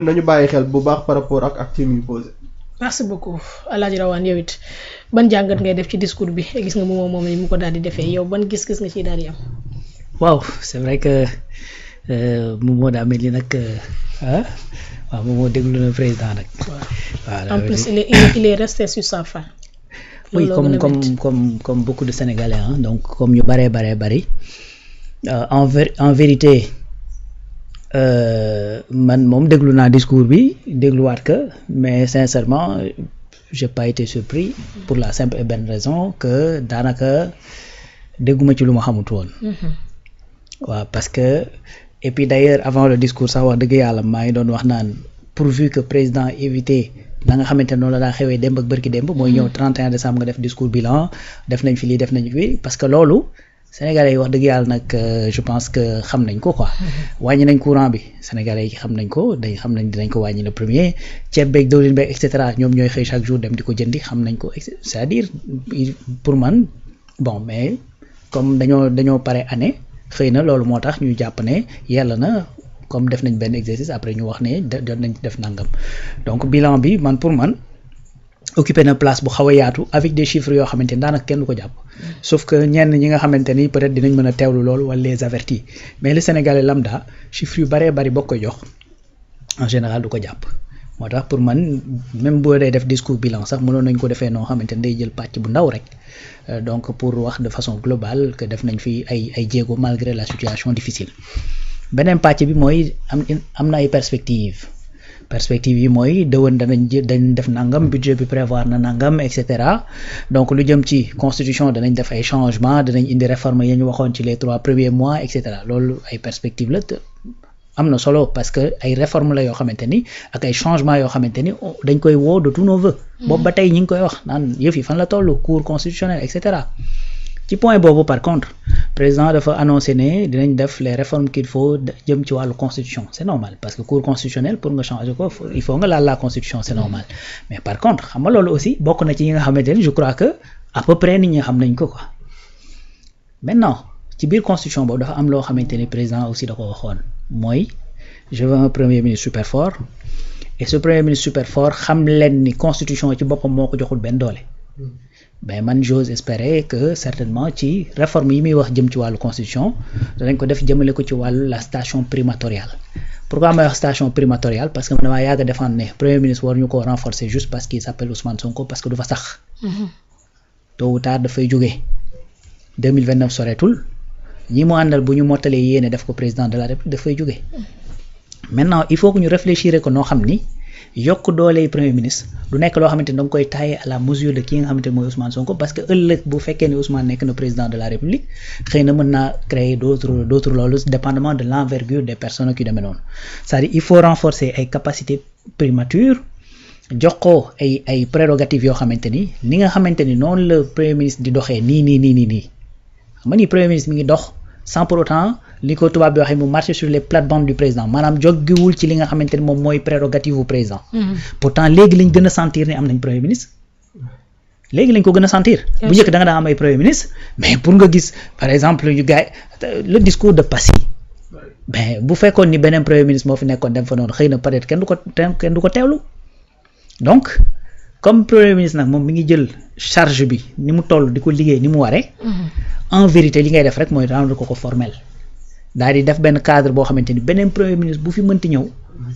nañu bàyyi xel bu baax par rapport ak actes yu posé. merci beaucoup Alaaji Rawaan yow it ban jàngat ngay def ci discours bi gis nga moom mu ko daal di defee yow ban gis-gis nga ciy daal di am. waaw c'est vrai que moom moo daa mel ni nag waaw moom moo déglu na président nag. waaw en plus il est resté sur sa faim. oui comme beaucoup de Sénégalais donc comme ñu bari en vérité man moom déglu naa discours bi dégluwaat que mais sincèrement j'ai pas été surpris pour la simple et bonne raison que daanaka dégguma ci lu ma xamut woon. waaw parce que et puis d'ailleurs avant le discours sax wax dëgg yàlla maa ngi doon wax naan pourvu que président évité la nga xamante noonu la daa xewee démb ak bërki démb mooy ñëw 31 décembre nga def discours bilan def nañ fi lii def nañ fi parce que loolu Sénégalais yi wax dëgg yàlla nag je pense que xam nañ ko quoi. wàññi nañ courant bi Sénégalais yi xam nañ ko xam nañ dinañ ko wàññi le premier ceeb beeg dawlin beeg et cetera ñoom ñooy xëy chaque jour dem di ko jëndi xam nañ ko c'est-à-dire pour man bon mais comme dañoo pare année xëy na loolu moo tax ñu jàpp ne yàlla na comme def nañ benn exercice après ñu wax ne jot nañ def nangam donc bilan bi pour man occupé na place bu xaw a yaatu avec des chiffres yoo xamante ni daanaka kenn du ko jàpp sauf que ñenn ñi nga xamante ni peut-être dinañ mën a teewlu loolu wala les avertis mais le Sénégalais lambda chiffres yu baree bari boo koy jox en général du ko jàpp moo tax pour man même boo dee def discours bilan sax mënoon nañ ko defee noo xamante ni day jël pàcc bu ndaw rek donc pour wax de façon globale que def nañ fi ay jéego malgré la situation difficile beneen pàcc bi mooy am na ay perspectives yi mooy dëwën dañ def nangam budget bi prévoir na nangam et cetera donc lu jëm ci constitution danañ def ay changements danañ indi réforme yi ñu waxoon ci les 3 premiers mois et cetera loolu ay perspectives la am na solo parce que ay réformes la yoo xamante ni ak ay changements yoo xamante ni dañ koy woo de tous nos vœux. boobu ba tey ñi ngi koy wax naan yëf yi fan la toll cour constitutionnelle et cetera ci point boobu par contre président dafa annoncé ne dinañ def les réformes qu'il faut jëm ci wàllu constitution c'est normal parce que cour constitutionnelle pour nga changer ko il faut nga laal la constitution c'est normal mais par contre xam nga loolu aussi bokk na ci yi nga xamante ni je crois que à peu près nit ñi xam nañ ko quoi maintenant ci biir constitution boobu dafa am loo xamante ni président aussi da ko waxoon mooy je veux un premier ministre super fort et ce premier ministre super fort xam leen ni constitution ci boppam moo ko joxul benn doole ben man j'ose espérer que certainement ci réforme yi muy wax jëm ci wàllu constitution danañ ko def jëmale ko ci wàllu la station primatoriale pourquoi may wax station primatoriale parce que man damaa yàgg a défendre ne premier ministre war ñu ko renforcer juste parce qu'il s'appelle Ousmane Sonko parce que du fa sax tôt ou tard dafay jógee 2029 soreetul ñi mu àndal bu ñu mottalee yéene def ko président de la République dafay jógee maintenant il faut que ñu réfléchir ko noo xam ni yokk doole premier ministre du nekk loo xamante ni da nga koy tailler à la mesure de ki nga xamante ni mooy Ousmane Sonko parce que ëllëg bu fekkee ni Ousmane nekk na président de la République xëy na mën naa créer d'autres loolu dépendamment de l'envergure des personnes qui demee noonu c'est-à-dire il faut renforcer ay capacités primature jox ko ay prérogatives yoo xamante ni nga xamante ni noonu la premier ministre di doxee nii xam nga ni premier ministre mi ngi dox sans pour autant li ko tubaab bi waxee mu marcher sur les plates-bandes du président maanaam jóggiwul ci li nga xamante ni moom mooy prérogative bu président. pourtant léegi lañ gën a sentir ne am nañ premier ministre. léegi lañ ko gën a sentir. bu njëkk da nga daa am ay premier ministre mais pour nga gis par exemple yu gars le discours de Passy ben bu fekkoon ni beneen premier ministre moo fi nekkoon dem fa noonu xëy na peut-être kenn du ko teewlu donc comme premier ministre nag moom mi ngi jël charge bi ni mu toll di ko liggéey ni mu waree. en vérité li ngay def rek mooy rendre ko formel. daal di def benn cadre boo xamante ni beneen premier ministre bu fi mënti ñëw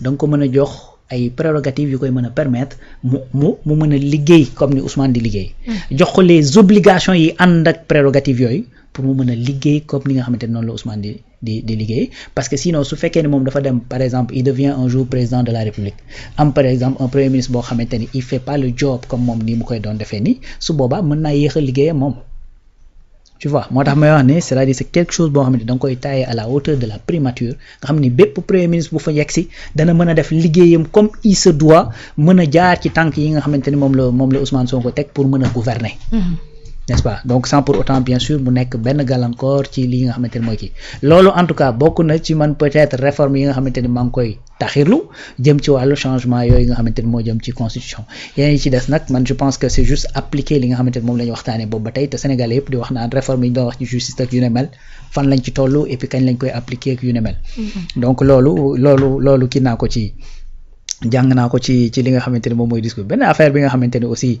da nga ko mën a jox ay prérogatives yu koy mën a permettre mu mën a liggéey comme ni Ousmane di liggéey. jox ko les obligations yi ànd ak prérogatives yooyu pour mu mën a liggéey comme ni nga xamante ni noonu la Ousmane di liggéey parce que sinon su fekkee ni moom dafa dem par exemple il devient un jour président de la République am par exemple un premier ministre boo xamante ni il fait pas le job comme moom nii mu koy doon defee nii su boobaa mën naa yéex a liggéeyam moom. tu vois moo tax may wax ne c'est-à-dire c'est quelque chose boo xamante ni da nga koy tailler à la hauteur de la primature nga xam ni bépp premier ministre bu fa yegsi dana mën a def liggéeyam comme il se doit mën a jaar ci tànk yi nga xamante ni moom la Ousmane Sonko teg pour mën a gouverner. n'est-ce pas donc sans pour autant bien sûr mu nekk benn gàllankoor ci li nga xamante ni mooy kii loolu en tout cas bokk na ci man peut-être réforme yi nga xamante ni maa ngi koy taxirlu jëm ci wàllu changement yooyu nga xamante ni moo jëm ci constitution yeneen yi ci des nag man je pense que c'est juste appliquer li nga xamante ni moom la ñu waxtaanee boobu ba tey te Sénégalais yëpp di wax naan réforme yi ñu doon wax ci justice ak yu ne mel fan lañ ci toll et puis kañ lañ koy appliquer ak yu ne mel donc loolu kii naa ko ci jàng naa ko ci li nga xamante ni moom mooy discours benn affaire bi nga xamante ni aussi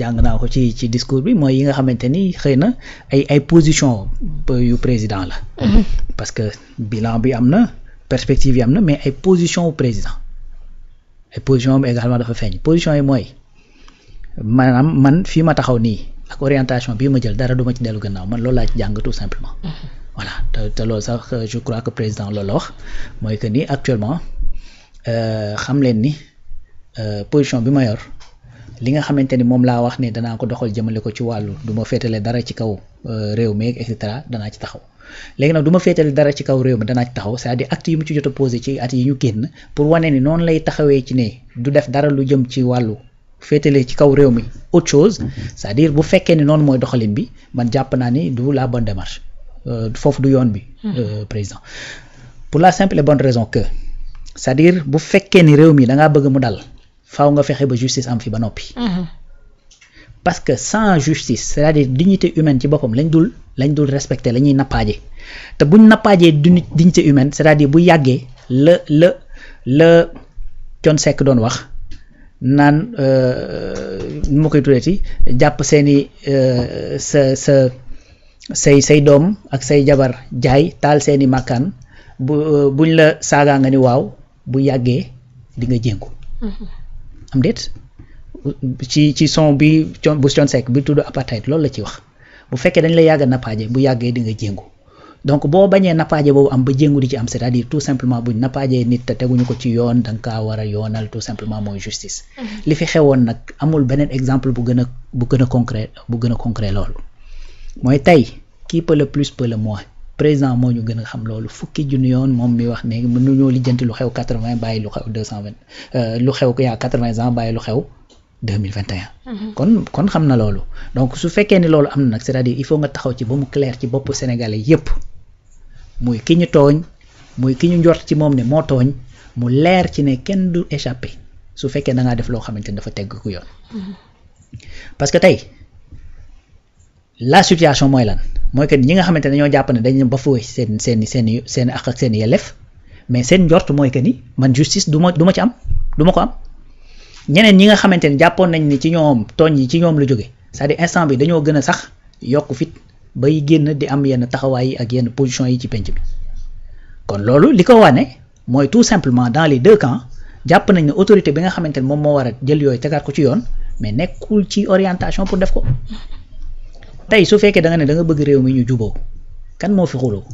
jàng naa ko ci discours bi mooy yi nga xamante ni xëy na ay position yu président la parce que bilan bi am na perspective yi am na mais ay position wu président ay position am également dafa feeñ position yi mooy maanaam man fii ma taxaw nii ak orientation bii ma jël dara du ma ci dellu gannaaw man loolu laa ci jàng tout simplement voilà te loolu sax je crois que président loolu la wax mooy que ni actuellement xam leen ni position bi ma yor li nga xamante ni moom laa wax ne danaa ko doxal jëmale ko ci wàllu du ma féetale dara ci kaw réew mi et cetera danaa ci taxaw léegi nag du ma féetale dara ci kaw réew mi danaa ci taxaw c'est-à-dire acte yi mu ci jot a posé ci at yi ñu génn pour wane ni noonu lay taxawee ci ne du def dara lu jëm ci wàllu féetale ci kaw réew mi autre chose c'est-à-dire bu fekkee ni noonu mooy doxalin bi man jàpp naa ni du la bonne démarche foofu du yoon bi président pour la simple et bonne raison que c'est-à-dire bu fekkee ni réew mi da ngaa bëgg mu dal faaw nga fexe ba justice am fi ba noppi parce que sans justice c'est-à-dire dignité humaine ci boppam lañ dul respecter la ñuy nappaaje te buñ nappaajee dignité humaine c'est-à-dire bu yàggee la Thione Seck doon wax naan nu ma koy tuddee jàpp seeni say doom ak say jabar jaay taal seeni màkkaan buñ la saagaa nga ni waaw bu yàggee di nga jéngu am déet ci son bi bu Thione Seck bi tudd apartheid loolu la ci wax bu fekkee dañ la yàgg a nappaaje bu yàggee di nga jéngu donc boo bañee nappaaje boobu am ba jéngu di ci am c'est-à-dire tout simplement buñ nappaajee nit te teguñu ko ci yoon da nga kaa war a yoonal tout simplement mooy justice li fi xewoon nag amul beneen exemple bu gën a concret loolu mooy tey qui peut le plus peut le moins président moo ñu gën a xam loolu fukki junni yoon moom mi wax ne mënu ñoo lijjanti lu xew 80 bàyyi lu xew 220 lu xew yaa 80 ans bàyyi lu xew 2021 kon xam na loolu donc su fekkee ni loolu am na nag c'est-à-dire il faut nga taxaw ci ba mu clair ci bopp sénégalais yépp muy ki ñu tooñ muy ki ñu njort ci moom ne moo tooñ mu leer ci ne kenn du échappé su fekkee da ngaa def loo xamante ni dafa tegg ku yoon parce que tey la situation mooy lan mooy que ñi nga xamante ne dañoo jàpp ne dañ bafoué seen ak seen yelleef mais seen njort mooy que ni man justice du ma ci am du ma ko am ñeneen ñi nga xamante ne jàppoon nañ ni ci ñoom tooñ yi ci ñoom la jóge c'est-à-dire instant bi dañoo gën a sax yokk fit bay génn di am yenn taxawaay yi ak yenn position yi ci penc bi kon loolu li ko wane mooy tout simplement dans les deux camps jàpp nañ ne autorité bi nga xamante ne moom moo war a jël yooyu tegaat ko ci yoon mais nekkul ci orientation pour def ko tey su fekkee da nga ne da nga bëgg réew mi ñu juboo kan moo fi xuloo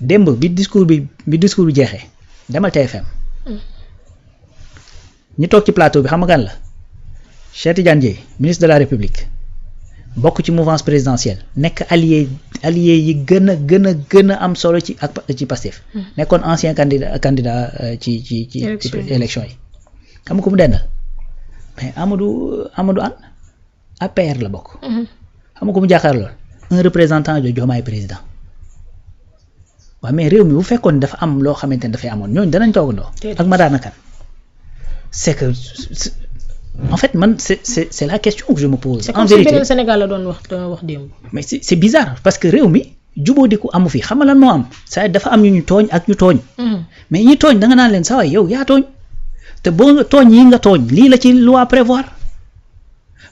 démb bi discours bi jeexee demal TFM ñi toog ci plateau bi xam nga kan la Cheikh Tidiane Dièye ministre de la République bokk ci mouvance présidentielle nekk allié yi gën a am solo ci Pastef nekkoon ancien candidat ci élection yi xam nga ko mu dendal mais Amadou Anne APR la bokk xam nga ko mu jàkkaar lool un représentant de Diomaye président waaw mais réew mi bu fekkoon dafa am loo xamante ne dafay amoon ñooñu danañ toogandoo ak Madana Kane c'est que en fait man c'est la question que je me pose. C'est comme si beneen Sénégal la doon wax démb. mais c'est bizarre parce que réew mi jubóo di ko amu fi xam nga lan moo am c'est dafa am ñu tooñ ak ñu tooñ. mais ñi tooñ da nga naan leen saa waay yow yaa tooñ te boo tooñ yi nga tooñ lii la ci loi prévoir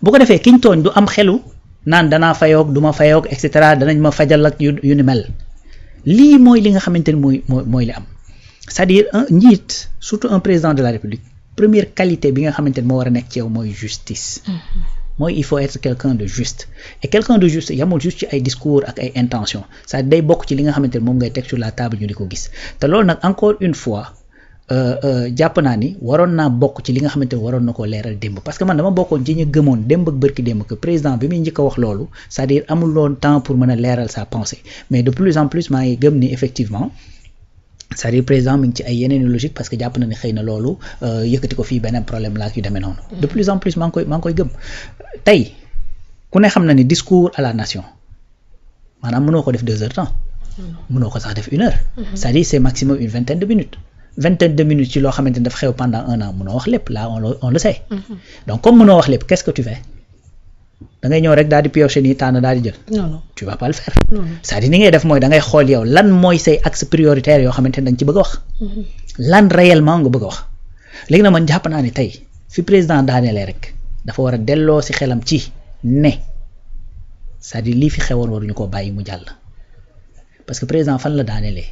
bu ko defee ki ñu tooñ du am xelu naan danaa fayoog du ma fayoog et cetera danañ ma fajal ak yu ni mel lii mooy li nga xamante ni mooy li am c'est-à-dire un njiit surtout un président de la République. Première qualité bi nga xamante ne moo war a nekk ci yow mooy justice mooy il faut être quelqu'un de juste et quelqu'un de juste yamul juste ci ay discours ak ay intentions ça day bokk ci li nga xamante ne moom ngay teg sur la table ñu di ko gis te loolu nag encore une fois jàpp naa ni waroon naa bokk ci li nga xamante ne waroon na koo leeral démb parce que man dama bokkoon ci ñu gëmoon démb ak bërki démb que président bi muy njëkk a wax loolu c'est-à-dire amul loon temps pour mën a leeral sa pensée mais de plus en plus maa ngi gëm ni effectivement c'est-à-dire président mi ngi ci ay yeneen logique parce que jàpp na ne xëy na loolu yëkkati ko fii beneen problème laa yu demee noonu de plus en plus maa ngi koy gëm tey ku ne xam na ni discours à la nation maanaam mënoo ko def 2 heures temps mënoo ko sax def 1 heure c'est-à-dire c'est maximum une vingtaine de minutes ci loo xamante ne dafa xew pendant 1 an mënoo wax lépp là on le sait donc comme mënoo wax lépp qu'est-ce que tu fais da ngay ñëw rek daal di piocher nii tànn daal di jël. non tu vas pas le faire. c'est-à-dire ni ngay def mooy da ngay xool yow lan mooy say axe prioritaire yoo xamante ne da nga ci bëgg a wax. lan réellement nga bëgg a wax léegi nag man jàpp naa ne tey fi président daanelee rek dafa war a delloo si xelam ci ne c'est-à-dire lii fi xewoon waruñu koo bàyyi mu jàll parce que président fan la daanelee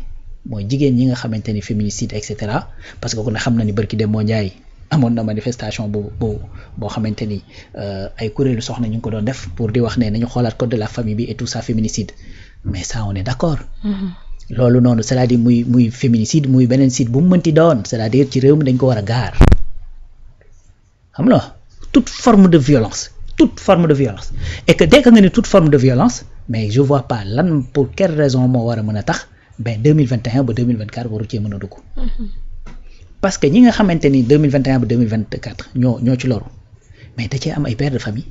mooy jigéen ñi nga xamante ni féminicide et cetera parce que ku ne xam na ni barki dem moo njaay amoon na manifestation boo xamante ni ay kuréelu soxna ñu ngi ko doon def pour di wax ne nañu xoolaat code de la famille bi et tout ça féminicide mais ça on est d'accord loolu noonu c'est-à-dire muy féminicide muy beneen site bu mu mënti doon c'est-à-dire ci réew mi dañ ko war a gaar xam nga toute forme de violence et que dès que nga ne toute forme de violence mais je vois pas lan pour quelle raison moo war a mën a tax ben 2021 ba 2024 waru cee mën a dugg parce que ñi nga xamante ni 2021 ba 2024 ñoo ci loru mais da cee am ay pères de famille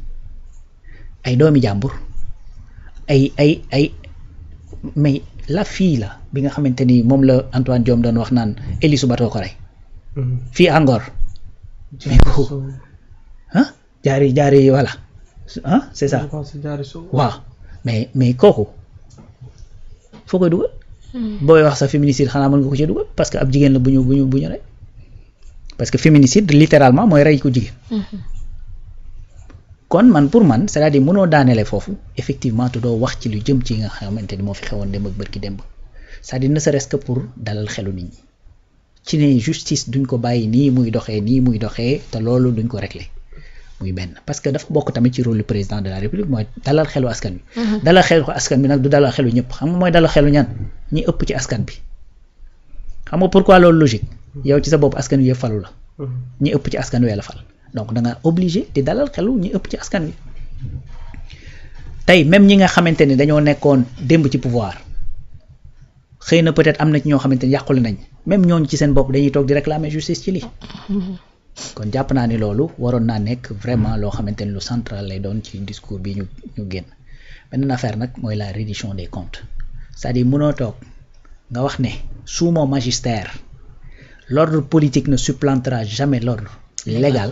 ay doomi jàmbur ay mais la fille la bi nga xamante ni moom la Antoine Diome doon wax naan Elisu Bato ko rey fii Angor mais ko jaari voilà c'est ça waaw mais kooku foo koy dugal booy wax sa féminicide xanaa mën nga ko ci dugal parce que ab jigéen la bu ñu rey parce que féminicide littéralement mooy rey ko jigéen kon man pour man c'est-à-dire mënoo daanele foofu effectivement te doo wax ci lu jëm ci nga xamante ni moo fi xewoon démb ak bërki démb c'est-à-dire ne serait-ce que pour dalal xelu nit ñi ci ne justice duñ ko bàyyi nii muy doxee te loolu duñ ko régler muy benn parce que dafa bokk tamit ci rôle du président de la république mooy dalal xelu askan bi dalal xelu askan bi nag du dalal xelu ñëpp xam nga mooy dalal xelu ñan ñi ëpp ci askan bi xam nga pourquoi loolu logique yow ci sa bopp askan wi yëpp falu la ñi ëpp ci askan wi la fal donc da nga obligé di dalal xelu ñi ëpp ci askan wi tey même ñi nga xamante ni dañoo nekkoon démb ci pouvoir xëy na peut-être am na ci ñoo xamante ni yàqule nañ même ñooñu ci seen bopp dañuy toog di réclamer justice ci lii kon jàpp naa ni loolu waroon naa nekk vraiment loo xamante ni lu central lay doon ci discours bi ñu génn beneen affaire nag mooy la reddition des comptes c'est-à-dire mënoo toog nga wax ne sous mon magistère l'ordre politique ne supplantera jamais l'ordre légal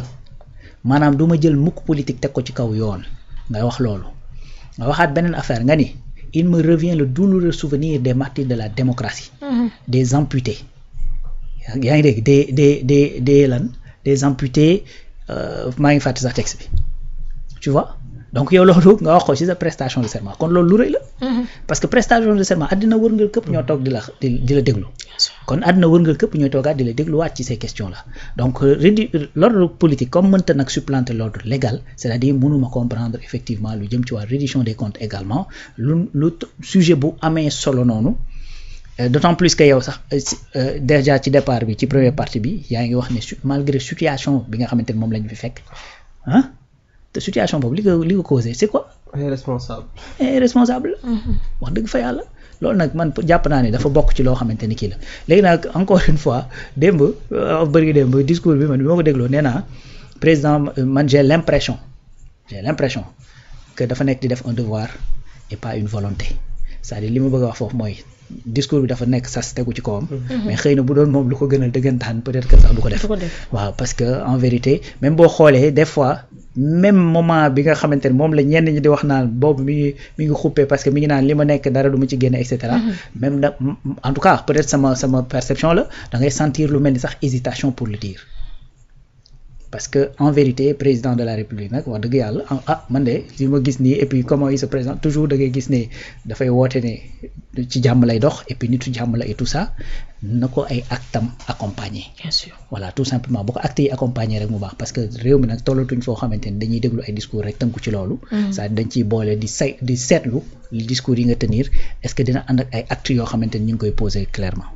maanaam du ma jël mukk politique teg ko ci kaw yoon nga wax loolu nga waxaat beneen affaire nga ni il me revient le douloureux souvenir des martyrs de la démocratie des amputés yaa ngi dégg des amputés maa ngi fàtte sax texte bi tu vois donc yow loolu nga wax ko ci sa prestation de serment kon loolu lu rëy la parce que prestation de serment àddina wërngal këpp ñoo toog di la déglu kon àddina wërngal këpp ñooy toogaat di la dégluwaat ci ces questions là donc l'ordre politique comme mënta nag supplanter l'ordre légal c'est-à-dire mënuma comprendre effectivement lu jëm ci waa reddition des comptes également lu sujet bu amee solo noonu d'autant plus que yow sax déjà ci départ bi ci première partie bi yaa ngi wax ne malgré situation bi nga xamante ne moom la ñu fi fekk te situation boobu li ko causé c'est quoi irresponsable wax dëgg fa yàlla loolu nag man jàpp naa ne dafa bokk ci loo xamante ni kii la léegi nag encore une fois démb discours bi man bi ma ko dégloo nee naa président man j'ai l'impression que dafa nekk di def un devoir et pas une volonté c'est-à-dire li ma bëgg a wax foofu mooy discours bi dafa nekk sas tegu ci kawam mais xëy na bu doon moom lu ko gënal dëggantaan peut-être que sax du ko def waaw parce que en vérité même boo xoolee des fois même moment bi nga xamante ne moom la ñenn ñi di wax naan boobu mi ngi xuppee parce que mi ngi naan li ma nekk dara du ma ci génne et cetera même da en tout cas peut-être sama perception la da ngay sentir lu mel ni sax hésitation pour le dire parce que en vérité président de la république nag wax dëgg yàlla man de li ma gis nii et puis comment il se présente toujours da ngay gis ne dafay woote ne ci jàmm lay dox et puis nitu jàmm la et tout ça na ko ay actam accompagner. Bien sûr. Voilà tout simplement bu ko acte yi accompagner rek mu baax parce que réew mi nag tollatuñ foo xamante ni dañuy déglu ay discours rek tënku ci loolu. ça dañ ciy boole di seetlu li discours yi nga tenir est-ce que dina ànd ak ay actes yoo xamante ni ñu ngi koy poser clairement.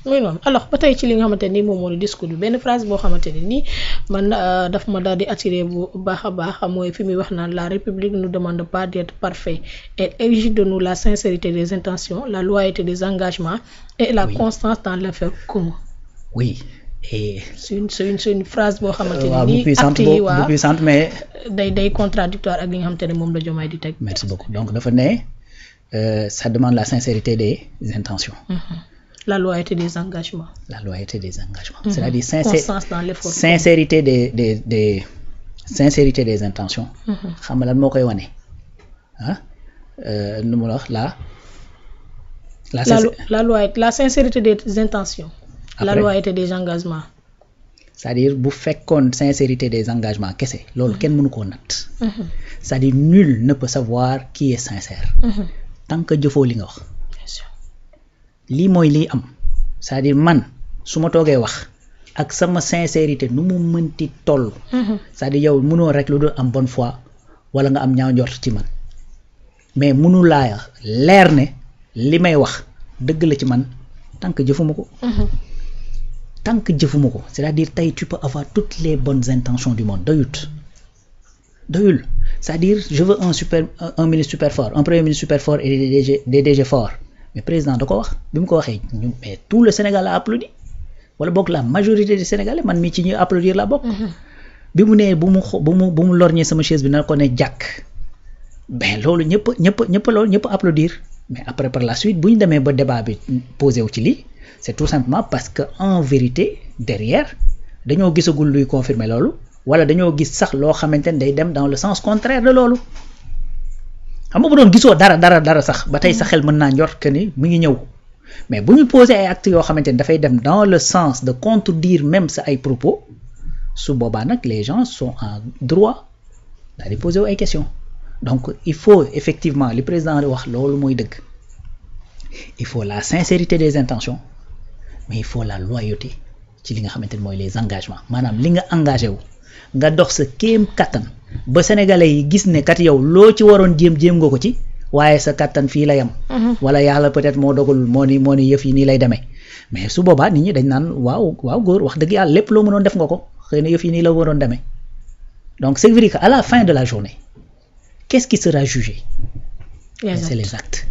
muy noonu alors ba tey ci li nga xamante ni moom moo di discours bi benn phrase boo xamante ne nii man daf ma daal di attiré bu baax a baax mooy fi muy wax naan la République ne demande pas d'être parfait elle exige de nous la sincérité des intentions la loyauté des engagements et la constance dans l'affaire commun. Oui. Et c'est une phrase boo xamante ne bu puissante mais day contradictoire ak li nga xamante ne moom la Diomaye di teg. Merci beaucoup donc dafa ne ça demande la sincérité des intentions. La loyauté des engagements. La loyauté des engagements. C'est-à-dire constance dans l'effort. Sincérité des intentions. xam nga lan moo koy wane nu mu wax la loyauté, la sincérité des intentions. la loyauté des engagements. c'est-à-dire bu fekkoon sincérité des engagements kese loolu kenn mënu koo natt. c'est-à-dire nul ne peut savoir qui est sincère. tant que jëfoo li nga wax. lii mooy lii am c'est-à-dire man su ma toogee wax ak sama sincérité nu mu mënti toll. c'est-à-dire yow mënoo rek lu dul am bonne foi wala nga am ñaaw njort ci man mais mënu laa leer ne li may wax dëgg la ci man tant que jëfuma ko. tant que jëfuma ko c'est-à-dire tey tu peux avoir toutes les bonnes intentions du monde doyul c'est-à-dire je veux un ministre super fort un premier ministre super fort et des DG forts mais président da ko wax bi mu ko waxee mais tout le Sénégal a applaudi wala boog la majorité des Sénégalais man mii ci ñuy applaudir la bokk. bi mu nee bu mu lorñee sama chaise bi na ko ne jàkk ben loolu ñëpp applaudir mais après par la suite bu ñu demee ba débat bi posé wu ci lii c'est tout simplement parce que en vérité derrière dañoo gisagul luy confirmer loolu wala dañoo gis sax loo xamante ne day dem dans le sens contraire de loolu xam nga bu doon gisoo dara sax ba tey sa xel mën naa njort que ni mu ngi ñëw mais bu ñu posé ay actes yoo xamante ne dafay dem dans le sens de contredire même sa ay propos su boobaa nag les gens sont en droit daal di poser ay questions donc il faut effectivement li président di wax loolu mooy dëgg il faut la sincérité des intentions mais il faut la loyauté ci li nga xamante ne mooy les engagements maanaam li nga engagé wu nga dox sa kéem kattan ba sénégalais yi gis ne kat yow loo ci waroon jéem nga ko ci waaye sa kattan fii la yam wala yàlla peut-être moo dogalul moo ni yëf yi nii lay demee mais su boobaa nit ñi dañ naan waaw góor wax dëgg yàlla lépp loo mënoon def nga ko xëy na yëf yi nii la waroon demee donc c'est vrai que à la fin de la journée qu'est-ce qui sera jugé? C'est les actes.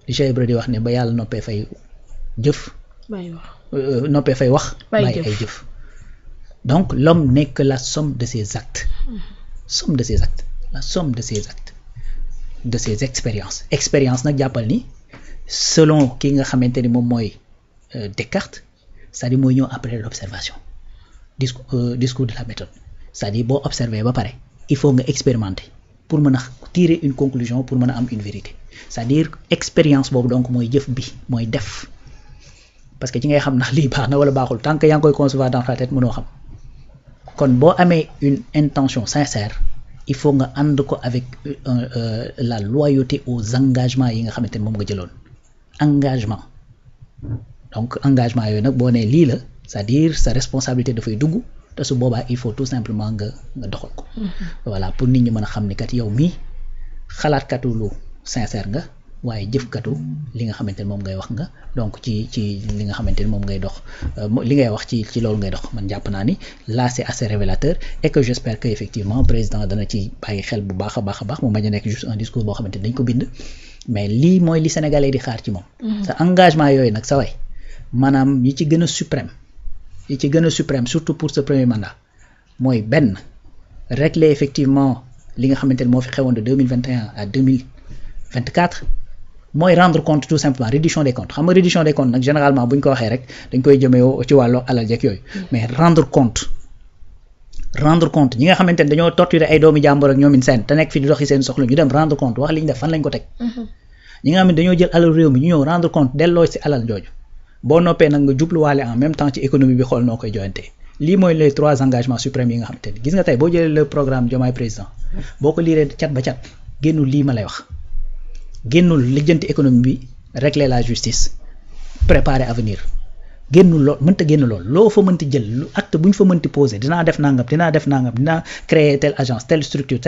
li Cheikh Ibra di wax ne ba yàlla noppee fay jëf noppee fay wax bàyyi ay jëf donc l'homme n'est que la somme de ses actes la somme de ses actes de ses expériences nag jàppal ni selon ki nga xamante ni moom mooy Descartes c'est-à-dire mooy ñëw après l'observation discours de la méthode c'est-à-dire boo observer ba pare il faut nga expérimenter pour mën a tirer une conclusion pour mën a am une vérité c'est-à-dire expérience boobu donc mooy jëf bi mooy def parce que ci ngay xam ndax lii baax na wala baaxul tant que yaa ngi koy concevoir dans ta tête mënoo xam kon boo amee une intention sincère il faut nga ànd ko avec la loyauté aux engagements yi nga xamante ne moom nga jëloon engagement donc engagement yooyu nag boo nee lii la c'est-à-dire sa responsabilité dafay dugg te su boobaa il faut tout simplement nga doxal ko voilà pour nit ñi mën a xam ni kat yow mii xalaatkatu lu sincère nga waaye jëfkatu li nga xamante ne moom ngay wax nga donc ci li nga xamante ne moom ngay dox li ngay wax ci loolu ngay dox man jàpp naa ni là c'est assez révélateur et que j'espère que effectivement président dana ci bàyyi xel bu baax a baax mu bañ a nekk juste un discours boo xamante ne dañ ko bind mais lii mooy li sénégalais di xaar ci moom sa engagement yooyu nag sa way maanaam yi ci gën a suprême surtout pour ce premier mandat mooy benn régler effectivement li nga xamante ne moo fi xewoon de 2021 à 2024 mooy rendre compte tout simplement reddition des comptes xam nga reddition des comptes nag généralement bu ñu ko waxee rek dañ koy jëmee ci wàllu alal jekk yooyu mais rendre compte ñi nga xamante ne dañoo torturer ay doomi jàmbur ak ñoomin seen te nekk fi di doxi seen soxla ñu dem rendre compte wax li ñu def fan lañ ko teg ñi nga xam ne dañoo jël alal réew mi ñu ñëw rendre compte delloo ci alal jooju boo noppee nag nga jubluwaale en même temps ci économie bi xool noo koy joyantee lii mooy les 3 engagements suprêmes yi nga xamante ne gis nga tey boo jëlee le programme Diomaye président boo ko liiree cat ba cat génnul lii ma lay wax génnul lijjanti économie bi régler la justice préparer avenir génnul lool mënta génn lool loo fa mënti jël lu acte bu ñu fa mënti poser dinaa def nangam dinaa créer telle agence telle structure